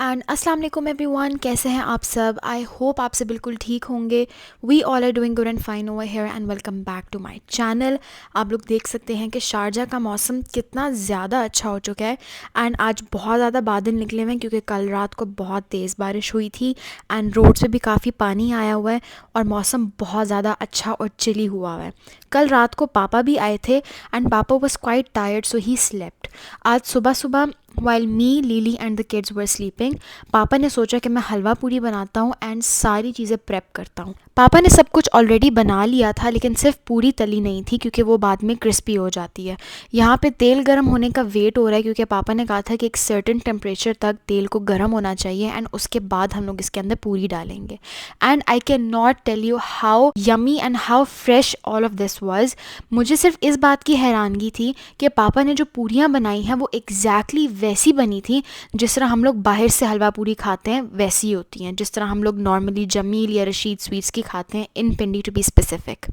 And अस्सलाम वालेकुम everyone, कैसे हैं आप सब। आई होप आप सब बिल्कुल ठीक होंगे। We all are doing good and fine over here and welcome back to my channel. आप लोग देख सकते हैं कि शारजा का मौसम कितना ज़्यादा अच्छा हो चुका है एंड आज बहुत ज़्यादा बादल निकले हुए हैं क्योंकि कल रात को बहुत तेज़ बारिश हुई थी एंड रोड्स पे भी काफ़ी पानी आया हुआ है और मौसम बहुत ज़्यादा अच्छा और चिली हुआ है। कल रात को पापा भी आए थे एंड पापा was quite tired so he slept. आज सुबह सुबह while me lily and the kids were sleeping, पापा ने सोचा कि मैं हलवा पूरी बनाता हूँ एंड सारी चीज़ें प्रेप करता हूँ। पापा ने सब कुछ ऑलरेडी बना लिया था लेकिन सिर्फ पूरी तली नहीं थी क्योंकि वो बाद में क्रिस्पी हो जाती है। यहाँ पे तेल गर्म होने का वेट हो रहा है क्योंकि पापा ने कहा था कि एक सर्टेन टेम्परेचर तक तेल को गर्म होना चाहिए एंड उसके बाद हम लोग इसके अंदर पूरी डालेंगे। And I can not tell you how yummy and how fresh all of this was. मुझे सिर्फ इस बात की हैरानगी थी कि पापा ने जो पूरियाँ बनाई हैं वो एग्जैक्टली वैसी बनी थी जिस तरह हम लोग बाहर से हलवा पूरी खाते हैं वैसी होती हैं, जिस तरह हम लोग नॉर्मली जमील या रशीद स्वीट्स की खाते हैं, इन पिंडी टू बी स्पेसिफिक।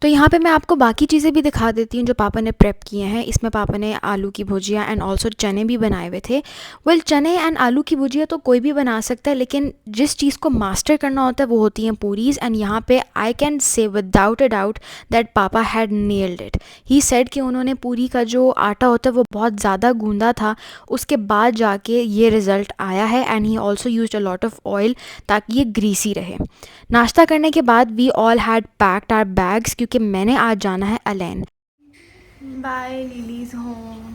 तो यहाँ पे मैं आपको बाकी चीज़ें भी दिखा देती हूँ जो पापा ने प्रेप किए हैं। इसमें पापा ने आलू की भुजिया एंड ऑल्सो चने भी बनाए हुए थे। वेल, चने एंड आलू की भुजिया तो कोई भी बना सकता है लेकिन जिस चीज़ को मास्टर करना होता है वो होती हैं पूरीज़। एंड यहाँ पे I can say without a doubt that papa had nailed it. He said कि उन्होंने पूरी का जो आटा होता है वो बहुत ज़्यादा गूंदा था, उसके बाद जाके ये रिज़ल्ट आया है। And he also used a lot of oil ताकि ये ग्रीसी रहे। नाश्ता करने के बाद we all had packed our bags क्योंकि मैंने आज जाना है अलेन। Bye lilies home.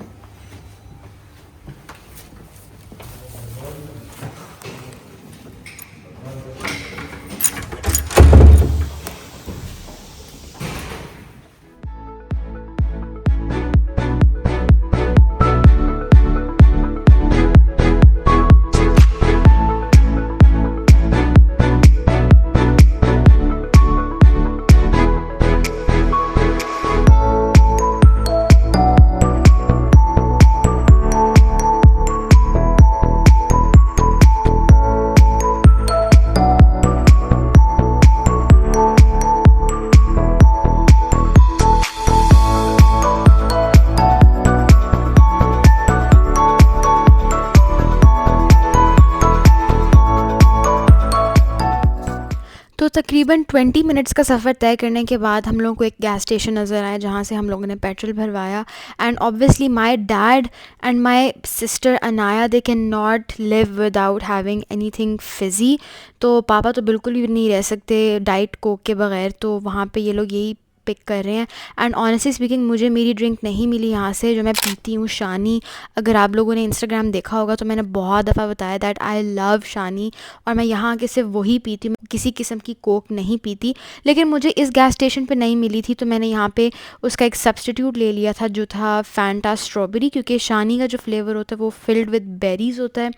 तो तकरीबन 20 मिनट्स का सफ़र तय करने के बाद हम लोगों को एक गैस स्टेशन नज़र आया जहाँ से हम लोगों ने पेट्रोल भरवाया। And obviously my dad and my sister Anaya they can not live without having anything Fiji. तो पापा तो बिल्कुल भी नहीं रह सकते डाइट कोक के बग़ैर, तो वहाँ पे ये लोग यही पिक कर रहे हैं। एंड ऑनेस्टली स्पीकिंग मुझे मेरी ड्रिंक नहीं मिली यहाँ से जो मैं पीती हूँ, शानी। अगर आप लोगों ने इंस्टाग्राम देखा होगा तो मैंने बहुत दफ़ा बताया दैट आई लव शानी और मैं यहाँ आके सिर्फ वही पीती हूँ, किसी किस्म की कोक नहीं पीती। लेकिन मुझे इस गैस स्टेशन पे नहीं मिली थी तो मैंने यहाँ पे उसका एक सब्स्टिट्यूट ले लिया था जो था फैंटा स्ट्रॉबेरी, क्योंकि शानी का जो फ्लेवर होता है वो फिल्ड विद बेरीज़ होता है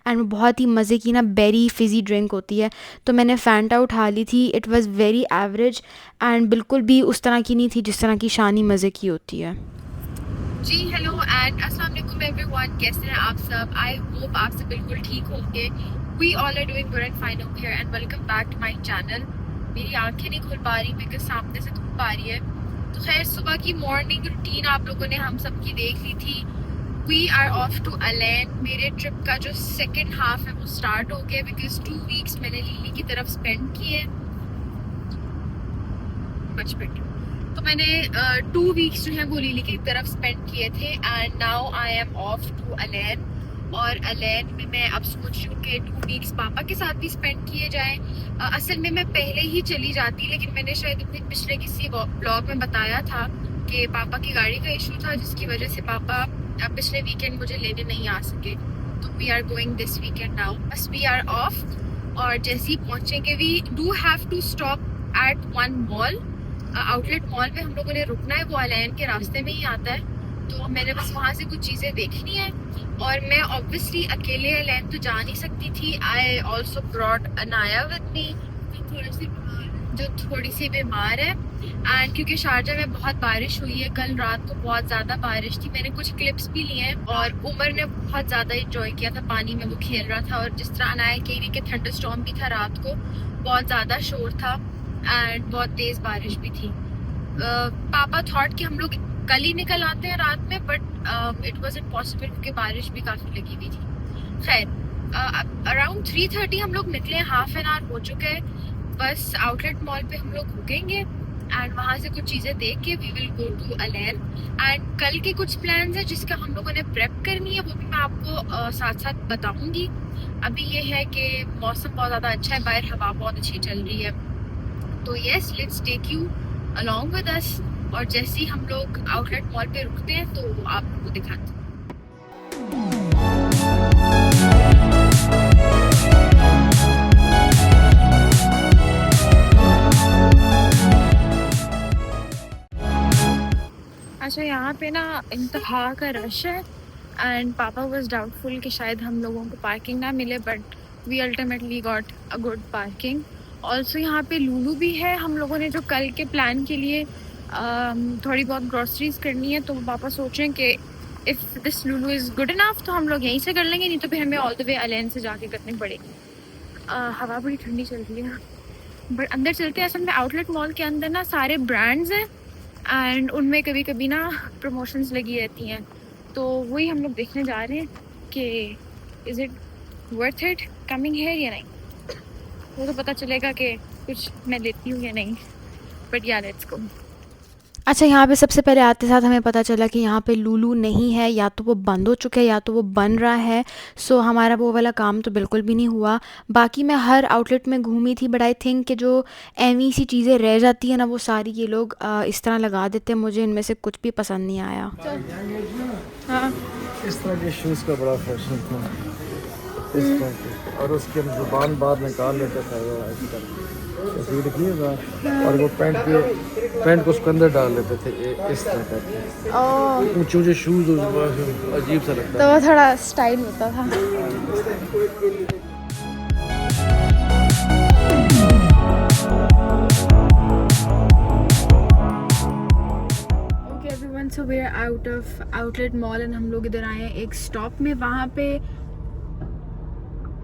एंड वो बहुत ही मज़े की ना बेरी फिज़ी ड्रिंक होती है। तो मैंने फैंटा उठा ली थी। It was very average and बिल्कुल भी उस तरह की नहीं थी जिस तरह की शानी मज़े की होती है। जी हेलो एंड अस्सलाम वालेकुम एवरीवन, कैसे हैं आप सब। आई होप आप सब बिल्कुल ठीक होंगे। We all are doing good and fine over here and welcome back to my channel. मेरी आंखें नहीं खुल पा रही बिकॉज सामने से धूप आ रही है। तो खैर, सुबह की मॉर्निंग रूटीन आप लोगों ने हम सब की देख ली थी। We are off to Alen. मेरे ट्रिप का जो सेकेंड हाफ है वो स्टार्ट हो गया बिकॉज 2 वीक्स मैंने लिली की तरफ स्पेंड किए। Much better. तो मैंने 2 वीक्स जो है वो लिली की तरफ स्पेंड किए थे and now I am off to Alen. और अलेन में मैं अब सोच रही हूँ कि 2 वीक्स पापा के साथ भी स्पेंड किए जाएं। असल में मैं पहले ही चली जाती लेकिन मैंने शायद अपने पिछले किसी ब्लॉग में बताया था कि पापा की गाड़ी का इशू था जिसकी वजह से पापा पिछले वीकेंड मुझे लेने नहीं आ सके। तो we are going this weekend now, बस वी आर ऑफ। और जैसे ही पहुंचेंगे we do have to stop at one mall, outlet mall में हम लोगों ने रुकना है, वो अलैन के रास्ते में ही आता है। तो मैंने बस वहाँ से कुछ चीज़ें देखनी है और मैं ऑब्वियसली अकेले अलैन तो जा नहीं सकती थी। I also brought Anaya with me जो थोड़ी सी बीमार है। एंड क्योंकि शारजा में बहुत बारिश हुई है, कल रात को बहुत ज़्यादा बारिश थी, मैंने कुछ क्लिप्स भी लिए हैं और उमर ने बहुत ज़्यादा इंजॉय किया था, पानी में वो खेल रहा था। और जिस तरह अनाया कह रही कि थंडर स्टॉर्म भी था रात को, बहुत ज़्यादा शोर था एंड बहुत तेज़ बारिश भी थी। पापा थॉट कि हम लोग कल ही निकल आते हैं रात में, बट इट वॉज इम्पॉसिबल क्योंकि बारिश भी काफ़ी लगी हुई थी। खैर अराउंड 3:30 हम लोग निकले, हाफ एन आवर हो चुका है। बस आउटलेट मॉल पे हम लोग रुकेंगे एंड वहाँ से कुछ चीज़ें देख के we will go to Al Ain. And कल के कुछ प्लान्स हैं जिसका हम लोगों ने प्रेप करनी है, वो भी मैं आपको साथ साथ बताऊंगी। अभी ये है कि मौसम बहुत ज़्यादा अच्छा है, बाहर हवा बहुत अच्छी चल रही है। तो yes, let's take you along with us. और जैसे ही हम लोग आउटलेट मॉल पे रुकते हैं तो आपको दिखाते हैं। अच्छा, यहाँ पे ना इंतहा का रश है एंड पापा वाज डाउटफुल कि शायद हम लोगों को पार्किंग ना मिले, but we ultimately got a good parking. Also यहाँ पे लूलू भी है। हम लोगों ने जो कल के प्लान के लिए थोड़ी बहुत ग्रॉसरीज करनी है, तो पापा सोचें कि if this Lulu is good enough तो हम लोग यहीं से कर लेंगे, नहीं तो फिर हमें ऑल द वे अलैन से जाके करनी पड़ेगी। हवा बड़ी ठंडी चल रही है, बट अंदर चलते हैं। असल में आउटलेट मॉल के अंदर ना सारे ब्रांड्स हैं एंड उनमें कभी कभी ना प्रमोशंस लगी रहती हैं, तो वही हम लोग देखने जा रहे हैं कि is it worth it coming here या नहीं। वो तो पता चलेगा कि कुछ मैं लेती हूँ या नहीं, बट या लेट्स गो। अच्छा, यहाँ पे सबसे पहले आते साथ हमें पता चला कि यहाँ पे लूलू नहीं है, या तो वो बंद हो चुका है या तो वो बन रहा है। सो हमारा वो वाला काम तो बिल्कुल भी नहीं हुआ। बाकी मैं हर आउटलेट में घूमी थी, बट आई थिंक कि जो एवी सी चीज़ें रह जाती है ना, वो सारी ये लोग इस तरह लगा देते हैं। मुझे इनमें से कुछ भी पसंद नहीं आया। हाँ, इस तरह के शूज़ का बड़ा फैशन था, इस तरह के, और उसके जुबान बाहर निकाल लेते थे वो ऐसे करके और वो पैंट को उसके अंदर डाल लेते थे इस तरह करके। ऊंचे ऊंचे शूज़, अजीब सा लगता तो वो थोड़ा स्टाइल होता था। Okay everyone, so we are out of outlet mall and हम लोग इधर आए हैं एक स्टॉप में। वहाँ पे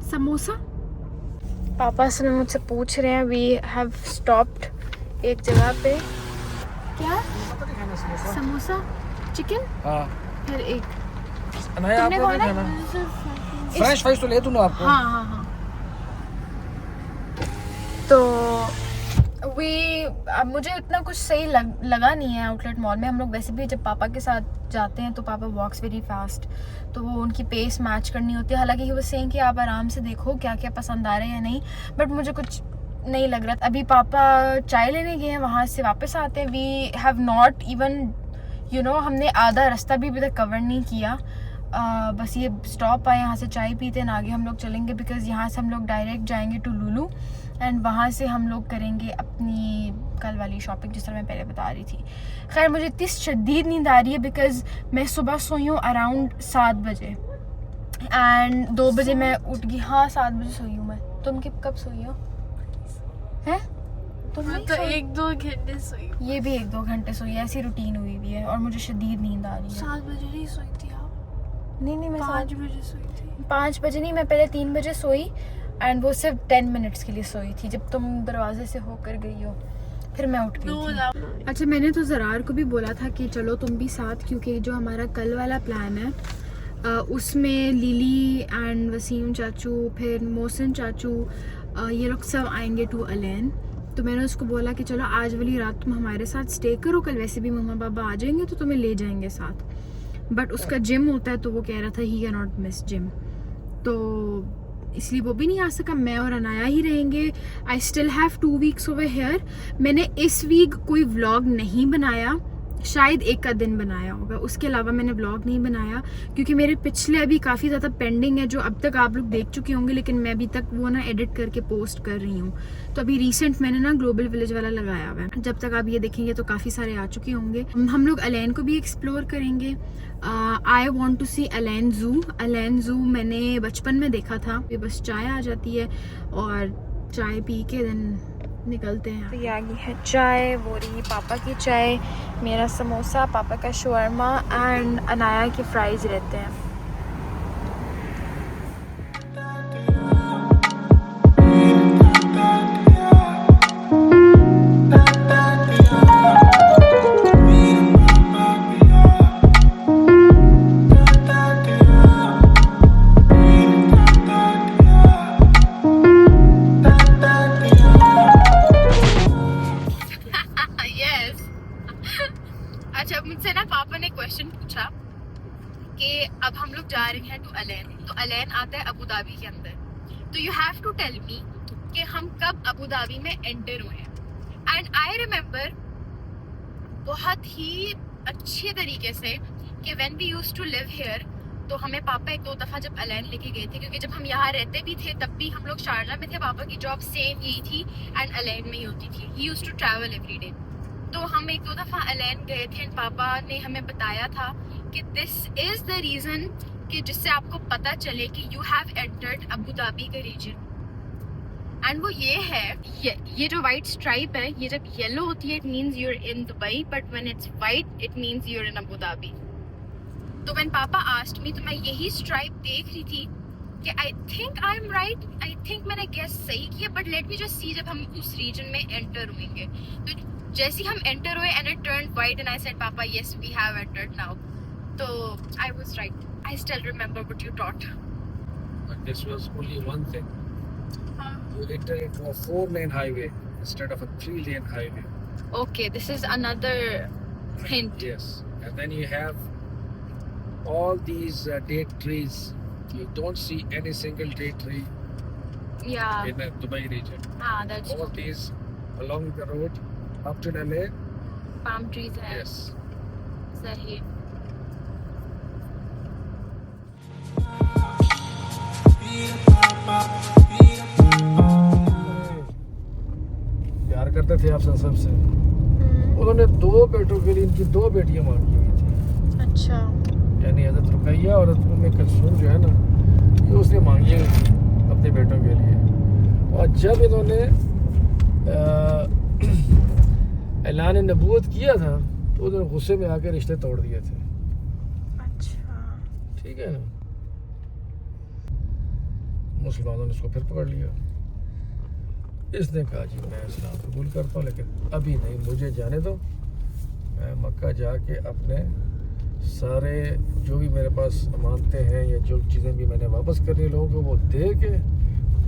समोसा, पापा से मुझसे पूछ रहे हैं। वी हैव स्टॉप्ड एक जगह पे। क्या समोसा चिकन, हाँ फिर एक अनाया तुमने आपको कौन नहीं है? खाना? फ्रेंच फ्राइज तो ले तूने आपको। हाँ हाँ हाँ। तो वे अब मुझे इतना कुछ सही लगा नहीं है आउटलेट मॉल में। हम लोग वैसे भी जब पापा के साथ जाते हैं तो पापा वॉक्स वेरी फास्ट, तो वो उनकी पेस मैच करनी होती है। हालांकि ही वो सेइंग कि आप आराम से देखो क्या क्या पसंद आ रहे हैं या नहीं, बट मुझे कुछ नहीं लग रहा था। अभी पापा चाय लेने गए हैं, वहाँ से वापस आते हैं। वी हैव नॉट इवन हमने आधा रास्ता भी अभी तक कवर नहीं किया। बस ये स्टॉप आए, यहाँ से चाय पीते हैं, आगे हम लोग चलेंगे बिकॉज़ यहाँ से हम लोग डायरेक्ट जाएंगे टू लूलू एंड वहाँ से हम लोग करेंगे अपनी कल वाली शॉपिंग जिस तरह मैं पहले बता रही थी। खैर मुझे इतनी शदीद नींद आ रही है बिकॉज़ मैं सुबह सोई हूँ अराउंड 7 बजे एंड 2 बजे मैं उठ गई। हाँ 7 बजे सोई हूँ मैं। तुम कब सोई हो? हैं? तुम तो 1-2 घंटे सोई। ये भी 1-2 घंटे सोई, ऐसी रूटीन हुई हुई है और मुझे शदीद नींद आ रही है। 7 बजे नहीं सोई थी आप? नहीं मैं 5 बजे सोई थी। 5 बजे नहीं, मैं पहले 3 बजे सोई एंड वो सिर्फ 10 मिनट्स के लिए सोई थी जब तुम दरवाजे से होकर गई हो, फिर मैं उठ गई थी। अच्छा, मैंने तो ज़रार को भी बोला था कि चलो तुम भी साथ, क्योंकि जो हमारा कल वाला प्लान है उसमें लिली एंड वसीम चाचू, फिर मोहसिन चाचू, ये लोग सब आएंगे टू अलैन। तो मैंने उसको बोला कि चलो आज वाली रात तुम हमारे साथ स्टे करो, कल वैसे भी मम्मा पापा आ जाएंगे तो तुम्हें ले जाएंगे साथ। बट उसका जिम होता है तो वो कह रहा था he can not miss gym, तो इसलिए वो भी नहीं आ सका। मैं और अनाया ही रहेंगे। I still have 2 weeks over here. मैंने इस वीक कोई व्लॉग नहीं बनाया शायद एक का दिन बनाया होगा, उसके अलावा मैंने व्लॉग नहीं बनाया क्योंकि मेरे पिछले अभी काफ़ी ज़्यादा पेंडिंग है जो अब तक आप लोग देख चुके होंगे, लेकिन मैं अभी तक वो ना एडिट करके पोस्ट कर रही हूँ। तो अभी रिसेंट मैंने ना ग्लोबल विलेज वाला लगाया हुआ है, जब तक आप ये देखेंगे तो काफ़ी सारे आ चुके होंगे। हम लोग अलैन को भी एक्सप्लोर करेंगे। I want to see Al Ain zoo. Al Ain zoo मैंने बचपन में देखा था। ये बस चाय आ जाती है और चाय पी के दिन निकलते हैं। तो ये आ गई है चाय, वो रही पापा की चाय, मेरा समोसा, पापा का शवरमा एंड अनाया के फ्राइज रहते हैं। यस। अच्छा, मुझसे ना पापा ने क्वेश्चन पूछा कि अब हम लोग जा रहे हैं टू अलैन, तो अलैन आता है अबू धाबी के अंदर, तो you have to tell me कि हम कब अबू धाबी में एंटर हुए हैं। एंड आई रिमेम्बर बहुत ही अच्छे तरीके से कि when we used to live here, तो हमें पापा एक दो दफ़ा जब अलैन लेके गए थे, क्योंकि जब हम यहाँ रहते भी थे तब भी हम लोग शारजा में थे, पापा की जॉब सेम यही थी एंड अलैन में ही होती थी। He used to travel every day. तो हम एक दो दफ़ा अलैन गए थे एंड पापा ने हमें बताया था कि दिस इज़ द रीज़न कि जिससे आपको पता चले कि you have entered Abu Dhabi का रीजन। एंड वो ये है, ये जो वाइट स्ट्राइप है, ये जब येलो होती है it means you're in Dubai, but when it's white it means you're in Abu Dhabi. तो व्हेन पापा आस्क्ड मी, तो मैं यही स्ट्राइप देख रही थी कि I think I am right, I think मैंने गेस सही किया, but let me just see जब हम उस रीजन में एंटर हुएंगे। तो जैसे ही हम एंटर हुए and it turned white and I said papa yes we have entered now. तो I was right. I still remember what you taught. But this was only one thing. You enter into a 4-lane highway instead of a 3-lane highway. Okay, this is another hint. Yes, and then you have all these date trees. You don't see any single date tree Yeah. in the Dubai region. हाँ, that's All these along the road up to LA. palm trees है। Yes. सही। प्यार करते थे आपसे सबसे। उन्होंने 2 बेटों के लिए इनकी 2 बेटियां मांगी हुई थी, अच्छा। यानी हज़रत रुकैया और उम्मे कुलसूम जो है ना, ये उसने मांगी हुई थी अपने बेटों के लिए। और जब इन्होंने ऐलान नबूवत किया था तो उन्होंने गुस्से में आकर रिश्ते तोड़ दिए थे। अच्छा। ठीक है ना, मुसलमानों ने उसको फिर पकड़ लिया। इसने कहा जी मैं इस्लाम कबूल करता हूँ, लेकिन अभी नहीं, मुझे जाने दो। मैं मक्का जाके अपने सारे जो भी मेरे पास अमानतें हैं या जो चीज़ें भी मैंने वापस करनी लोगों को वो दे के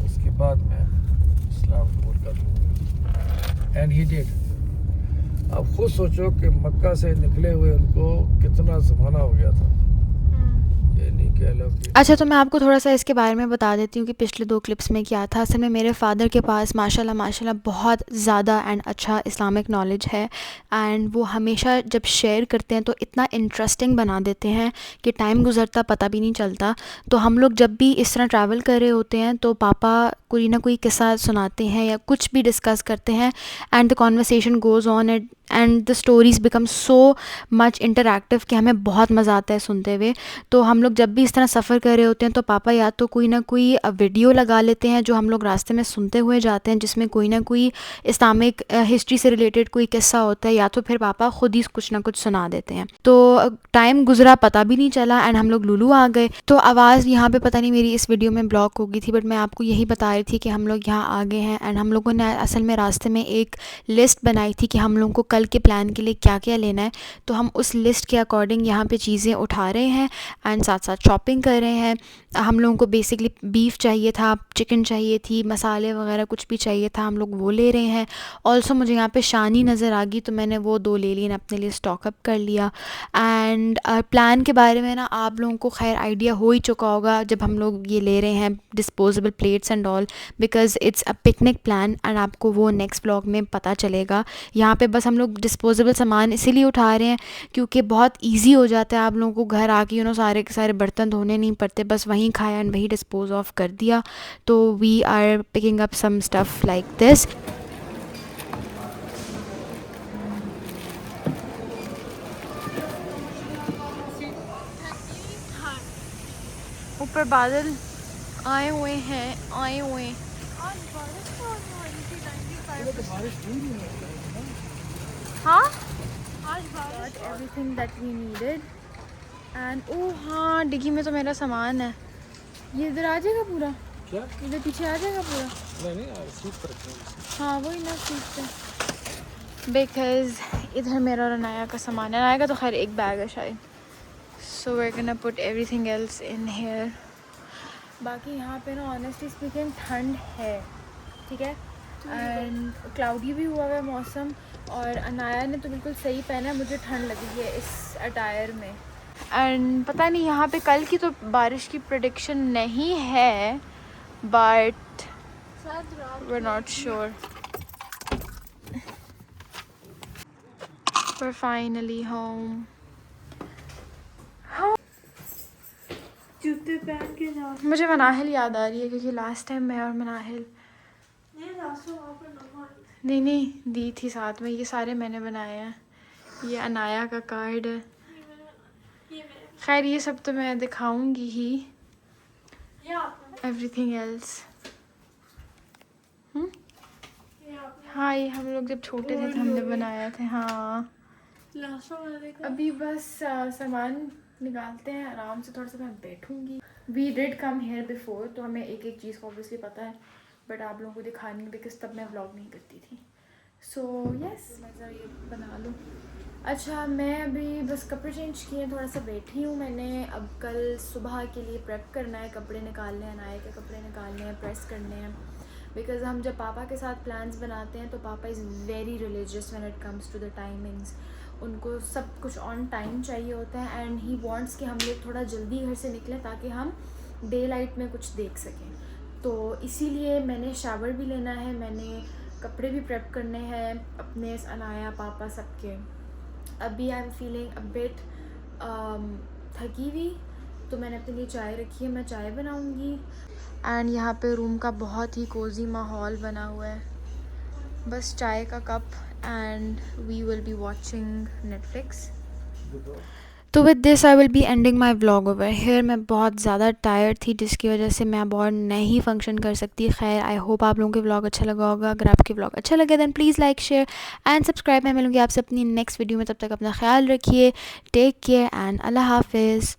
उसके बाद मैं इस्लाम कबूल कर लूँगा। And he did. आप खुद सोचो कि मक्का से निकले हुए उनको कितना ज़माना हो गया था। ये नहीं कह लो कि अच्छा, तो मैं आपको थोड़ा सा इसके बारे में बता देती हूँ कि पिछले 2 क्लिप्स में क्या था। असल में मेरे फ़ादर के पास माशाल्लाह बहुत ज़्यादा एंड अच्छा इस्लामिक नॉलेज है एंड वो हमेशा जब शेयर करते हैं तो इतना इंटरेस्टिंग बना देते हैं कि टाइम गुजरता पता भी नहीं चलता। तो हम लोग जब भी इस तरह ट्रैवल कर रहे होते हैं तो पापा कोई ना कोई किस्सा सुनाते हैं या कुछ भी डिस्कस करते हैं and the conversation goes on and the stories become so much interactive कि हमें बहुत मज़ा आता है सुनते हुए। तो हम लोग जब भी इस तरह सफ़र कर रहे होते हैं तो पापा या तो कोई ना कोई वीडियो लगा लेते हैं जो हम लोग रास्ते में सुनते हुए जाते हैं, जिसमें कोई ना कोई इस्लामिक हिस्ट्री से रिलेटेड कोई किस्सा होता है, या तो फिर पापा ख़ुद ही कुछ ना कुछ सुना देते हैं। तो टाइम गुजरा पता भी नहीं चला एंड हम लोग लुलू आ गए। तो आवाज़ यहाँ पे पता नहीं मेरी इस वीडियो में ब्लॉक हो गई थी, बट मैं आपको यही बता रही थी कि हम लोग यहाँ आ गए हैं एंड हम लोगों ने असल में रास्ते में एक लिस्ट बनाई थी कि हम लोगों को कल के प्लान के लिए क्या क्या लेना है। तो हम उस लिस्ट के अकॉर्डिंग यहाँ पे चीज़ें उठा रहे हैं एंड साथ साथ शॉपिंग कर रहे हैं। हम लोगों को बेसिकली बीफ चाहिए था, चिकन चाहिए थी, मसाले वगैरह कुछ भी चाहिए था, हम लोग वो ले रहे हैं। ऑल्सो मुझे यहाँ पे शानी नज़र आ गई तो मैंने वो 2 ले ली, अपने लिए स्टॉकअप कर लिया। एंड प्लान के बारे में ना आप लोगों को खैर आइडिया हो ही चुका होगा जब हम लोग ये ले रहे हैं disposable plates and all, because it's a picnic plan and आपको वो नेक्स्ट ब्लॉग में पता चलेगा। यहाँ पे बस हम लोग लोग डिस्पोजेबल सामान इसीलिए उठा रहे हैं क्योंकि बहुत इजी हो जाता है आप लोगों को घर आके सारे के सारे बर्तन धोने नहीं पड़ते, बस वहीं खाया एंड वहीं डिस्पोज ऑफ कर दिया। तो we are picking up some stuff like this. ऊपर बादल आए हुए हैं। आज बारिश तो होने वाली थी 95%। हाँ, आज बारिश everything that we needed and oh हाँ, डिग्गी में तो मेरा सामान है। ये इधर आ जाएगा पूरा, क्या? इधर पीछे आ जाएगा पूरा। नहीं यार, सूट पर रखते हैं। हाँ वही ना सीट पे, बिकॉज इधर मेरा और अनाया का सामान है। अनाया का तो खैर एक बैग है शायद। So we are gonna put everything else in here. बाकी यहाँ पे ना ऑनेस्टली स्पीकिंग ठंड है, ठीक है, एंड क्लाउडी भी हुआ है मौसम। और अनाया ने तो बिल्कुल सही पहना है, मुझे ठंड लगी है इस अटायर में। एंड पता नहीं यहाँ पे कल की तो बारिश की प्रेडिक्शन नहीं है, बट शायद रात we're not sure. We're finally home. जूते पहन के जा। मुझे मनाहिल याद आ रही है क्योंकि लास्ट टाइम मैं और मनाहिल नहीं रास्ता वहाँ पर नंबर नहीं दी थी साथ में। ये सारे मैंने बनाए हैं। ये अनाया का कार्ड है। ये मेरे खैर ये सब तो मैं दिखाऊंगी ही, ये आपने एवरीथिंग एल्स। ये आपने हाँ ये हम लोग जब छोटे थे तो हमने बनाया थे। हाँ लास्ट में देखा। अभी बस सामान निकालते हैं आराम से, थोड़ा सा मैं बैठूंगी। We did come here before, तो हमें एक एक चीज़ का ऑब्वियसली पता है, बट आप लोगों को दिखानी बिकॉज तब मैं व्लॉग नहीं करती थी। सो यस मैं ज़रा ये बना लूँ। अच्छा मैं अभी बस कपड़े चेंज किए, थोड़ा सा बैठी हूँ मैंने। अब कल सुबह के लिए प्रेप करना है, कपड़े निकालने हैं, नाये के कपड़े निकालने हैं, प्रेस करने हैं। बिकॉज हम जब पापा के साथ प्लान्स बनाते हैं तो पापा is very religious when it comes to the timings. उनको सब कुछ ऑन टाइम चाहिए होता है एंड ही वांट्स कि हम लोग थोड़ा जल्दी घर से निकलें ताकि हम डे लाइट में कुछ देख सकें। तो इसीलिए मैंने शावर भी लेना है, मैंने कपड़े भी प्रेप करने हैं अपने, अनाया पापा सबके। अभी I am feeling a bit थकी हुई, तो मैंने अपने लिए चाय रखी है, मैं चाय बनाऊंगी। एंड यहाँ पे रूम का बहुत ही कोजी माहौल बना हुआ है, बस चाय का cup and we will be watching Netflix. तो with this I will be ending my vlog over here. मैं बहुत ज़्यादा टायर्ड थी जिसकी वजह से मैं अब और नहीं फंक्शन कर सकती। खैर आई होप आप लोगों के व्लॉग अच्छा लगा होगा। अगर आपके व्लॉग अच्छा लगे then please like share and subscribe. मैं मिलूँगी आपसे अपनी नेक्स्ट वीडियो में, तब तक अपना ख्याल रखिए। टेक केयर एंड अल्लाह हाफिज़।